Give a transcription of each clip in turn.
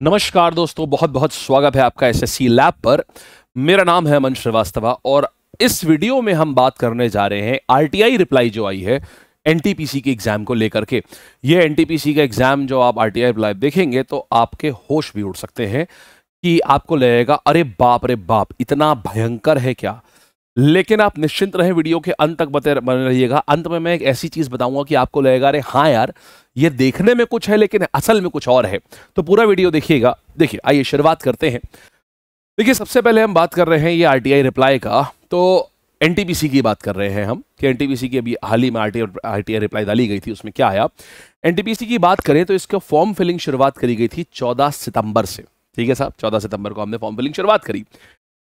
नमस्कार दोस्तों, बहुत बहुत स्वागत है आपका एसएससी लैब पर। मेरा नाम है अमन श्रीवास्तव और इस वीडियो में हम बात करने जा रहे हैं आरटीआई रिप्लाई जो आई है एनटीपीसी के एग्जाम को लेकर के। ये एनटीपीसी का एग्जाम जो आप आरटीआई रिप्लाई देखेंगे तो आपके होश भी उड़ सकते हैं कि आपको लगेगा अरे बाप इतना भयंकर है क्या। लेकिन आप निश्चिंत रहें, वीडियो के अंत तक बने रहिएगा। अंत में मैं एक ऐसी चीज बताऊंगा कि आपको लगेगा अरे हाँ यार, ये देखने में कुछ है लेकिन असल में कुछ और है। तो पूरा वीडियो देखिएगा। देखिए, आइए शुरुआत करते हैं। देखिए, सबसे पहले हम बात कर रहे हैं ये आरटीआई रिप्लाई का, तो एनटीपीसी की बात कर रहे हैं हम कि एनटीपीसी की अभी हाल ही में आरटीआई रिप्लाई डाली गई थी, उसमें क्या आया। एनटीपीसी की बात करें तो इसका फॉर्म फिलिंग शुरुआत करी गई थी 14 सितंबर से। ठीक है साहब, 14 सितंबर को हमने फॉर्म फिलिंग शुरुआत करी।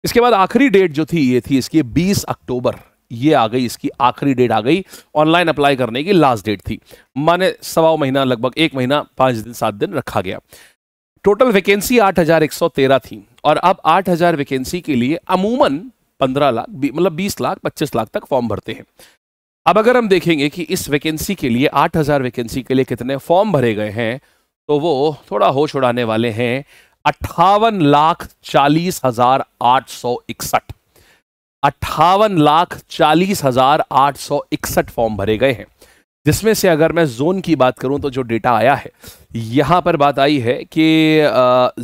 इसके बाद आखिरी डेट जो थी ये थी इसकी 20 अक्टूबर। ये आ गई, इसकी आखिरी डेट आ गई। ऑनलाइन अप्लाई करने की लास्ट डेट थी, माने सवा महीना, लगभग 1 महीना 5 दिन 7 दिन रखा गया। टोटल वैकेंसी 8113 थी और अब 8000 वैकेंसी के लिए अमूमन 15 लाख मतलब 20 लाख 25 लाख तक फॉर्म भरते हैं। अब अगर हम देखेंगे कि इस वैकेंसी के लिए 8000 वैकेंसी के लिए कितने फॉर्म भरे गए हैं तो वो थोड़ा होश उड़ाने वाले हैं। 58,40,861 58,40,861 फॉर्म भरे गए हैं। जिसमें से अगर मैं जोन की बात करूं तो जो डेटा आया है यहां पर बात आई है कि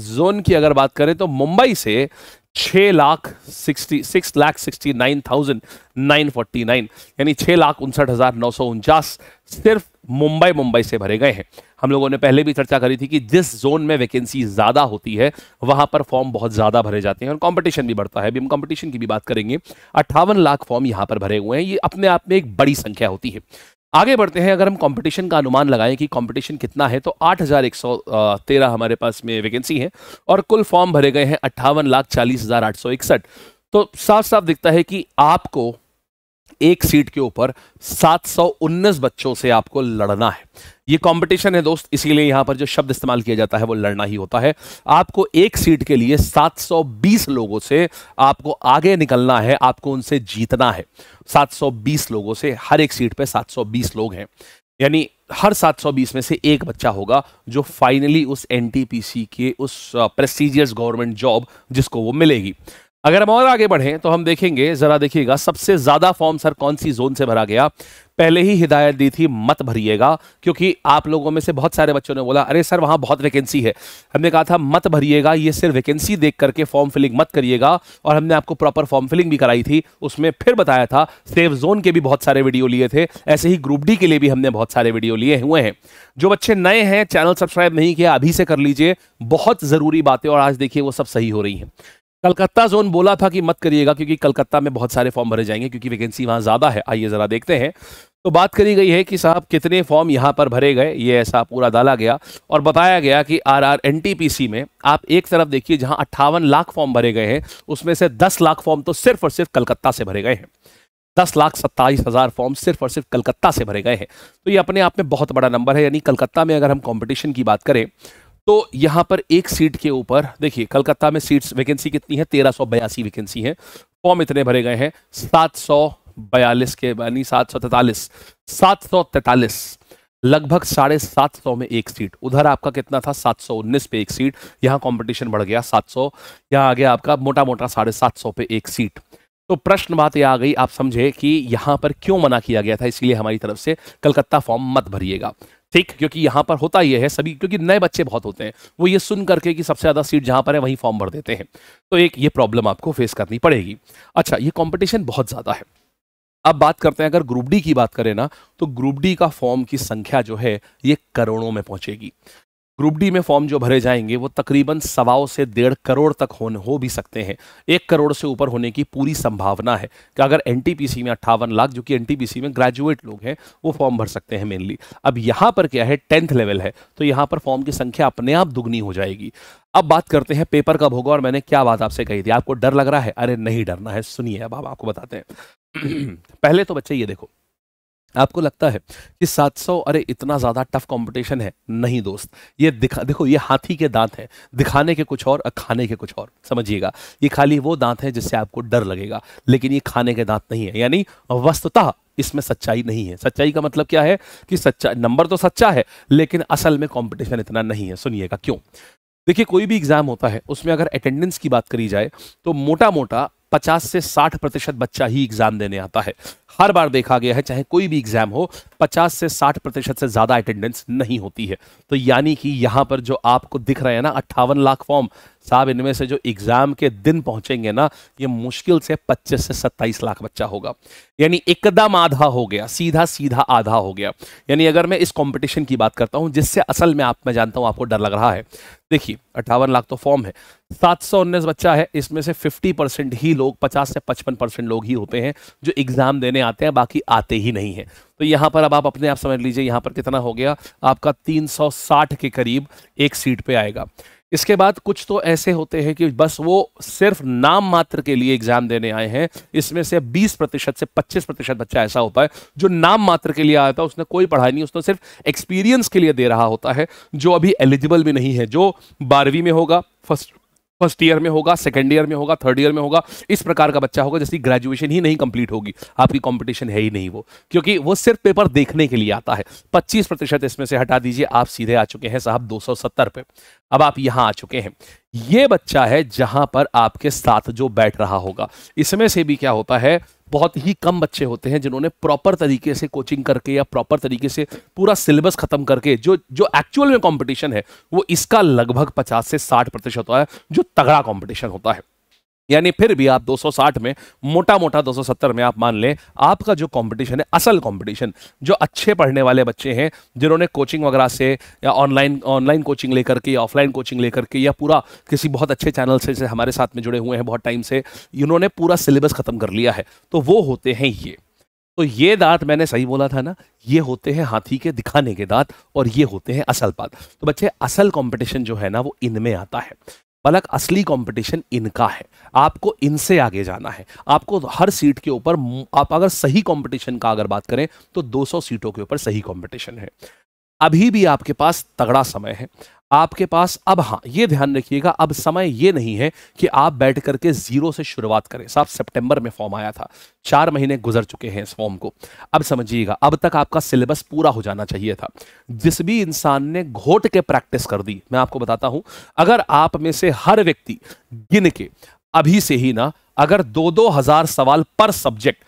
जोन की अगर बात करें तो मुंबई से 6,69,949 यानी 6,59,949 सिर्फ मुंबई से भरे गए हैं। हम लोगों ने पहले भी चर्चा करी थी कि जिस जोन में वैकेंसी ज्यादा होती है वहां पर फॉर्म बहुत ज्यादा भरे जाते हैं और कंपटीशन भी बढ़ता है। अभी हम कंपटीशन की भी बात करेंगे। 58 लाख फॉर्म यहां पर भरे हुए हैं, ये अपने आप में एक बड़ी संख्या होती है। आगे बढ़ते हैं। अगर हम कंपटीशन का अनुमान लगाएं कि कंपटीशन कितना है तो 8113 हमारे पास में वैकेंसी है और कुल फॉर्म भरे गए हैं 58,40,861। तो साफ साफ दिखता है कि आपको एक सीट के ऊपर 719 बच्चों से आपको लड़ना है। ये कंपटीशन है दोस्त, इसीलिए यहां पर जो शब्द इस्तेमाल किया जाता है वो लड़ना ही होता है। आपको एक सीट के लिए 720 लोगों से आपको आगे निकलना है, आपको उनसे जीतना है। 720 लोगों से, हर एक सीट पे 720 लोग हैं, यानी हर 720 में से एक बच्चा होगा जो फाइनली उस एनटीपीसी के उस प्रेस्टिजियस गवर्नमेंट जॉब जिसको वो मिलेगी। अगर हम और आगे बढ़ें तो हम देखेंगे, जरा देखिएगा, सबसे ज्यादा फॉर्म सर कौन सी जोन से भरा गया। पहले ही हिदायत दी थी मत भरिएगा, क्योंकि आप लोगों में से बहुत सारे बच्चों ने बोला अरे सर वहां बहुत वैकेंसी है। हमने कहा था मत भरिएगा, ये सिर्फ वैकेंसी देख करके फॉर्म फिलिंग मत करिएगा। और हमने आपको प्रॉपर फॉर्म फिलिंग भी कराई थी, उसमें फिर बताया था। सेफ जोन के भी बहुत सारे वीडियो लिए थे, ऐसे ही ग्रुप डी के लिए भी हमने बहुत सारे वीडियो लिए हुए हैं। जो बच्चे नए हैं, चैनल सब्सक्राइब नहीं किया, अभी से कर लीजिए, बहुत जरूरी बातें और आज देखिए वो सब सही हो रही हैं। कलकत्ता जोन बोला था कि मत करिएगा क्योंकि कलकत्ता में बहुत सारे फॉर्म भरे जाएंगे क्योंकि वैकेंसी वहां ज्यादा है। आइए जरा देखते हैं। तो बात करी गई है कि साहब कितने फॉर्म यहां पर भरे गए, ये ऐसा पूरा डाला गया और बताया गया कि एनटीपीसी में आप एक तरफ देखिए जहां 58 लाख फॉर्म भरे गए हैं, उसमें से 10 लाख फॉर्म तो सिर्फ और सिर्फ कलकत्ता से भरे गए हैं। 10,27,000 फॉर्म सिर्फ और सिर्फ कलकत्ता से भरे गए हैं। तो ये अपने आप में बहुत बड़ा नंबर है। यानी कलकत्ता में अगर हम कॉम्पिटिशन की बात करें तो यहां पर एक सीट के ऊपर देखिए, कलकत्ता में सीट्स वैकेंसी कितनी है, 1382 वैकेंसी है। फॉर्म इतने भरे गए हैं 742 के, यानी 743 लगभग 750 में एक सीट। उधर आपका कितना था, 719 पे एक सीट। यहां कंपटीशन बढ़ गया 700, यहां आ गया आपका मोटा मोटा 750 पे एक सीट। तो प्रश्न बात ये आ गई, आप समझे कि यहां पर क्यों मना किया गया था। इसलिए हमारी तरफ से कलकत्ता फॉर्म मत भरिएगा, ठीक, क्योंकि यहां पर होता यह है सभी, क्योंकि नए बच्चे बहुत होते हैं, वो ये सुन करके कि सबसे ज्यादा सीट जहां पर है वहीं फॉर्म भर देते हैं। तो एक ये प्रॉब्लम आपको फेस करनी पड़ेगी। अच्छा, ये कंपटीशन बहुत ज्यादा है। अब बात करते हैं, अगर ग्रुप डी की बात करें ना तो ग्रुप डी का फॉर्म की संख्या जो है ये करोड़ों में पहुंचेगी। ग्रुप डी में फॉर्म जो भरे जाएंगे वो तकरीबन 1.25 से 1.5 करोड़ तक हो भी सकते हैं। 1 करोड़ से ऊपर होने की पूरी संभावना है कि अगर एनटीपीसी में 58 लाख, जो कि एनटीपीसी में ग्रेजुएट लोग हैं, वो फॉर्म भर सकते हैं मेनली। अब यहां पर क्या है, 10th लेवल है, तो यहां पर फॉर्म की संख्या अपने आप दुगनी हो जाएगी। अब बात करते हैं पेपर कब होगा और मैंने क्या बात आपसे कही थी। आपको डर लग रहा है, अरे नहीं डरना है, सुनिए अब आपको बताते हैं। पहले तो बच्चे ये देखो, आपको लगता है कि 700 अरे इतना ज्यादा टफ कंपटीशन है, नहीं दोस्त। ये देखो, ये हाथी के दांत हैं, दिखाने के कुछ और, खाने के कुछ और, समझिएगा। ये खाली वो दांत हैं जिससे आपको डर लगेगा, लेकिन ये खाने के दांत नहीं है। यानी वस्तुतः इसमें सच्चाई नहीं है। सच्चाई का मतलब क्या है कि सच्चा नंबर तो सच्चा है, लेकिन असल में कंपटीशन इतना नहीं है। सुनिएगा क्यों। देखिए कोई भी एग्जाम होता है उसमें अगर अटेंडेंस की बात करी जाए तो मोटा मोटा 50 से 60% बच्चा ही एग्जाम देने आता है। हर बार देखा गया है चाहे कोई भी एग्जाम हो 50 से 60% से ज्यादा अटेंडेंस नहीं होती है। तो यानी कि यहां पर जो आपको दिख रहे हैं ना 58 लाख फॉर्म, साहब इनमें से जो एग्जाम के दिन पहुंचेंगे ना ये मुश्किल से 25 से 27 लाख बच्चा होगा। यानी एकदम आधा हो गया, सीधा सीधा आधा हो गया। यानी अगर मैं इस कंपटीशन की बात करता हूं जिससे असल में मैं जानता हूं आपको डर लग रहा है, देखिए 58 लाख तो फॉर्म है, 719 बच्चा है, इसमें से 50% ही लोग 50 से 55% लोग ही होते हैं जो एग्जाम देने आते हैं, बाकी आते ही नहीं है। तो यहां पर अब आप अपने आप समझ लीजिए यहां पर कितना हो गया आपका 360 के करीब एक सीट पे आएगा। इसके बाद कुछ तो ऐसे होते हैं कि बस वो सिर्फ नाम मात्र के लिए एग्जाम देने आए हैं, इसमें से 20% से 25% बच्चा ऐसा होता है जो नाम मात्र के लिए आया था, उसने कोई पढ़ाई नहीं, उसने सिर्फ एक्सपीरियंस के लिए दे रहा होता है, जो अभी एलिजिबल भी नहीं है, जो 12वीं में होगा, फर्स्ट ईयर में होगा, सेकेंड ईयर में होगा, थर्ड ईयर में होगा, इस प्रकार का बच्चा होगा जिसकी ग्रेजुएशन ही नहीं कंप्लीट होगी। आपकी कंपटीशन है ही नहीं वो, क्योंकि वो सिर्फ पेपर देखने के लिए आता है। 25% इसमें से हटा दीजिए, आप सीधे आ चुके हैं साहब 270 पे। अब आप यहां आ चुके हैं, ये बच्चा है जहां पर आपके साथ जो बैठ रहा होगा। इसमें से भी क्या होता है, बहुत ही कम बच्चे होते हैं जिन्होंने प्रॉपर तरीके से कोचिंग करके या प्रॉपर तरीके से पूरा सिलेबस खत्म करके जो जो एक्चुअल में कंपटीशन है वो इसका लगभग 50 से 60% होता है, जो तगड़ा कंपटीशन होता है। यानी फिर भी आप 260 में मोटा मोटा 270 में आप मान लें आपका जो कंपटीशन है, असल कंपटीशन, जो अच्छे पढ़ने वाले बच्चे हैं जिन्होंने कोचिंग वगैरह से या ऑनलाइन कोचिंग लेकर के या ऑफलाइन कोचिंग लेकर के या पूरा किसी बहुत अच्छे चैनल से हमारे साथ में जुड़े हुए हैं बहुत टाइम से, इन्होंने पूरा सिलेबस खत्म कर लिया है, तो वो होते हैं ये। तो ये दांत मैंने सही बोला था ना, ये होते हैं हाथी के दिखाने के दांत और ये होते हैं असल बात। तो बच्चे असल कंपटीशन जो है ना वो इनमें आता है, बल्कि असली कंपटीशन इनका है। आपको इनसे आगे जाना है। आपको हर सीट के ऊपर, आप अगर सही कंपटीशन का अगर बात करें तो 200 सीटों के ऊपर सही कंपटीशन है। अभी भी आपके पास तगड़ा समय है आपके पास। अब हाँ ये ध्यान रखिएगा, अब समय ये नहीं है कि आप बैठ करके जीरो से शुरुआत करें। साहब सितंबर में फॉर्म आया था, 4 महीने गुजर चुके हैं इस फॉर्म को। अब समझिएगा, अब तक आपका सिलेबस पूरा हो जाना चाहिए था। जिस भी इंसान ने घोट के प्रैक्टिस कर दी, मैं आपको बताता हूं, अगर आप में से हर व्यक्ति गिन के अभी से ही ना, अगर 2-2 हजार सवाल पर सब्जेक्ट,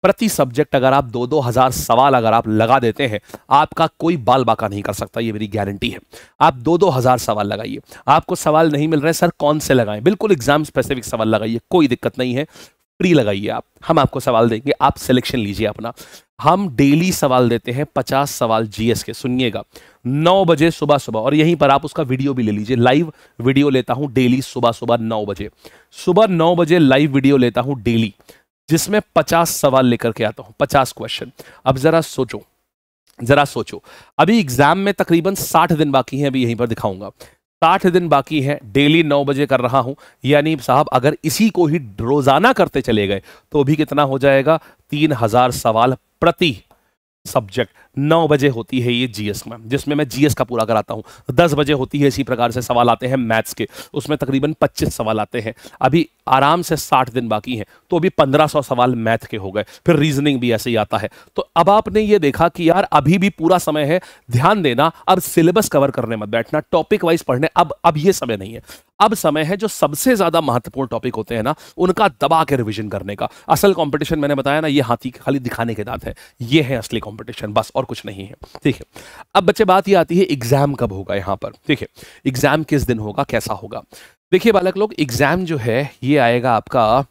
प्रति सब्जेक्ट अगर आप 2-2 हजार सवाल अगर आप लगा देते हैं, आपका कोई बाल बाका नहीं कर सकता, ये मेरी गारंटी है। आप 2-2 हजार सवाल लगाइए। आपको सवाल नहीं मिल रहे सर कौन से लगाएं, बिल्कुल एग्जाम स्पेसिफिक सवाल लगाइए, कोई दिक्कत नहीं है, फ्री लगाइए आप, हम आपको सवाल देंगे, आप सिलेक्शन लीजिए अपना। हम डेली सवाल देते हैं 50 सवाल जीएस के, सुनिएगा 9 बजे सुबह सुबह, और यहीं पर आप उसका वीडियो भी ले लीजिए, लाइव वीडियो लेता हूं डेली सुबह सुबह 9 बजे, सुबह 9 बजे लाइव वीडियो लेता हूं डेली, जिसमें 50 सवाल लेकर के आता हूं, 50 क्वेश्चन। अब जरा सोचो, अभी एग्जाम में तकरीबन 60 दिन बाकी हैं, अभी यहीं पर दिखाऊंगा, 60 दिन बाकी है, डेली 9 बजे कर रहा हूं, यानी साहब अगर इसी को ही रोजाना करते चले गए तो भी कितना हो जाएगा, 3000 सवाल प्रति सब्जेक्ट। 9 बजे होती है ये जीएस में, जिसमें मैं जीएस का पूरा कराता हूं। 10 बजे होती है इसी प्रकार से सवाल आते हैं मैथ्स के, उसमें तकरीबन 25 सवाल आते हैं। अभी आराम से 60 दिन बाकी हैं, तो अभी 1500 सवाल मैथ के हो गए, फिर रीजनिंग भी ऐसे ही आता है। तो अब आपने ये देखा कि यार अभी भी पूरा समय है, ध्यान देना, अब सिलेबस कवर करने मत बैठना, टॉपिक वाइज पढ़ने अब ये समय नहीं है। अब समय है जो सबसे ज्यादा महत्वपूर्ण टॉपिक होते हैं ना, उनका दबा के रिवीजन करने का। असल कंपटीशन मैंने बताया ना, ये हाथी के खाली दिखाने के दांत है, ये है असली कंपटीशन, बस और कुछ नहीं है। ठीक है, अब बच्चे बात ये आती है एग्जाम कब होगा यहां पर। ठीक है, एग्जाम किस दिन होगा, कैसा होगा। देखिए बालक लोग, एग्जाम जो है ये आएगा आपका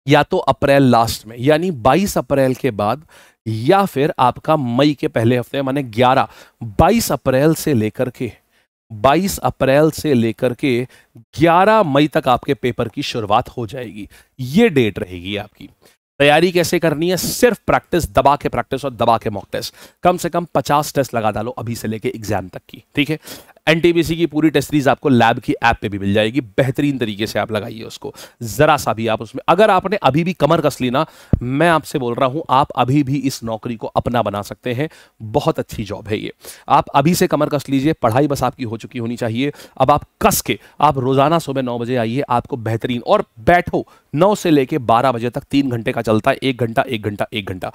या तो अप्रैल लास्ट में, यानी 22 अप्रैल के बाद, या फिर आपका मई के पहले हफ्ते, माने 22 अप्रैल से लेकर के 11 मई तक आपके पेपर की शुरुआत हो जाएगी। ये डेट रहेगी आपकी। तैयारी कैसे करनी है, सिर्फ प्रैक्टिस, दबा के प्रैक्टिस और दबा के मॉक टेस्ट, कम से कम 50 टेस्ट लगा डालो अभी से लेके एग्जाम तक की। ठीक है, एनटीपीसी की पूरी टेस्ट सीरीज आपको लैब की ऐप पे भी मिल जाएगी, बेहतरीन तरीके से आप लगाइए उसको, जरा सा भी आप उसमें, अगर आपने अभी भी कमर कस ली ना, मैं आपसे बोल रहा हूं, आप अभी भी इस नौकरी को अपना बना सकते हैं। बहुत अच्छी जॉब है ये, आप अभी से कमर कस लीजिए, पढ़ाई बस आपकी हो चुकी होनी चाहिए। अब आप कस के, आप रोजाना सुबह 9 बजे आइए, आपको बेहतरीन, और बैठो 9 से लेके 12 बजे तक, 3 घंटे का चलता है, 1 घंटा 1 घंटा 1 घंटा,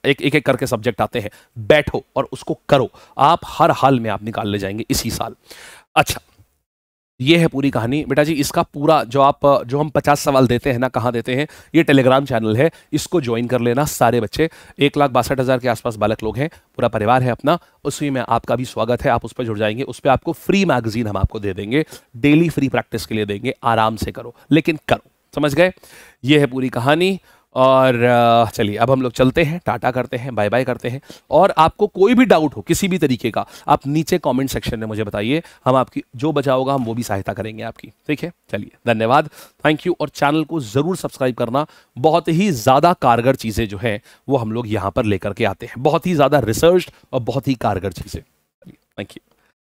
एक करके सब्जेक्ट आते हैं, बैठो और उसको करो, आप हर हाल में आप निकाल ले जाएंगे इसी साल। अच्छा, ये है पूरी कहानी बेटा जी। इसका पूरा जो हम 50 सवाल देते हैं ना, कहाँ देते हैं, ये टेलीग्राम चैनल है, इसको ज्वाइन कर लेना सारे बच्चे। 1,62,000 के आसपास बालक लोग हैं, पूरा परिवार है अपना, उसी में आपका भी स्वागत है। आप उस पर जुड़ जाएंगे, उस पर आपको फ्री मैगजीन हम आपको दे देंगे, डेली फ्री प्रैक्टिस के लिए देंगे। आराम से करो, लेकिन करो, समझ गए? ये है पूरी कहानी। और चलिए अब हम लोग चलते हैं, टाटा करते हैं, बाय बाय करते हैं। और आपको कोई भी डाउट हो किसी भी तरीके का, आप नीचे कमेंट सेक्शन में मुझे बताइए, हम आपकी जो बचा होगा हम वो भी सहायता करेंगे आपकी, ठीक है? चलिए धन्यवाद, थैंक यू। और चैनल को जरूर सब्सक्राइब करना, बहुत ही ज्यादा कारगर चीजें जो है वो हम लोग यहां पर लेकर के आते हैं, बहुत ही ज्यादा रिसर्च और बहुत ही कारगर चीजें। Thank you.